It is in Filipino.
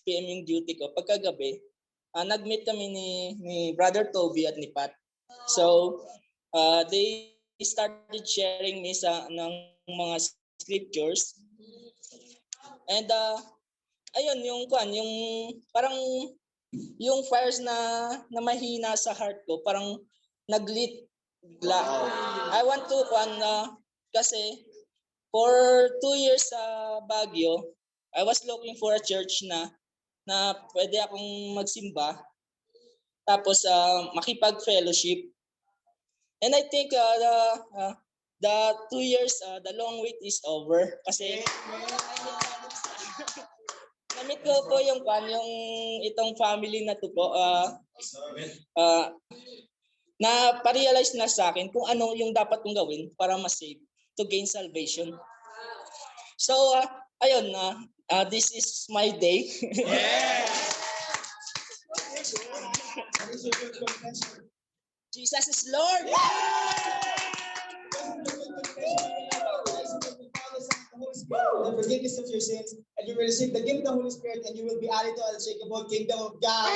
6 p.m. yung duty ko. Pagkagabi, nag-meet kami ni Brother Toby at ni Pat. So, they started sharing me ng mga scriptures. And ayun, yung parang yung fires na mahina sa heart ko, parang naglit bigla. I want to kasi for 2 years sa Baguio, I was looking for a church na pwede akong magsimba tapos makipag-fellowship. And I think the 2 years, the long wait is over kasi namit ko po yung itong family na to po. Na pa-realize na sa akin kung ano yung dapat kong gawin para ma-save, to gain salvation. So, ayun, this is my day. Yeah! Jesus is Lord! The forgiveness of your sins, and you will receive the gift of the Holy Spirit, and you will be added to the unshakable kingdom of God.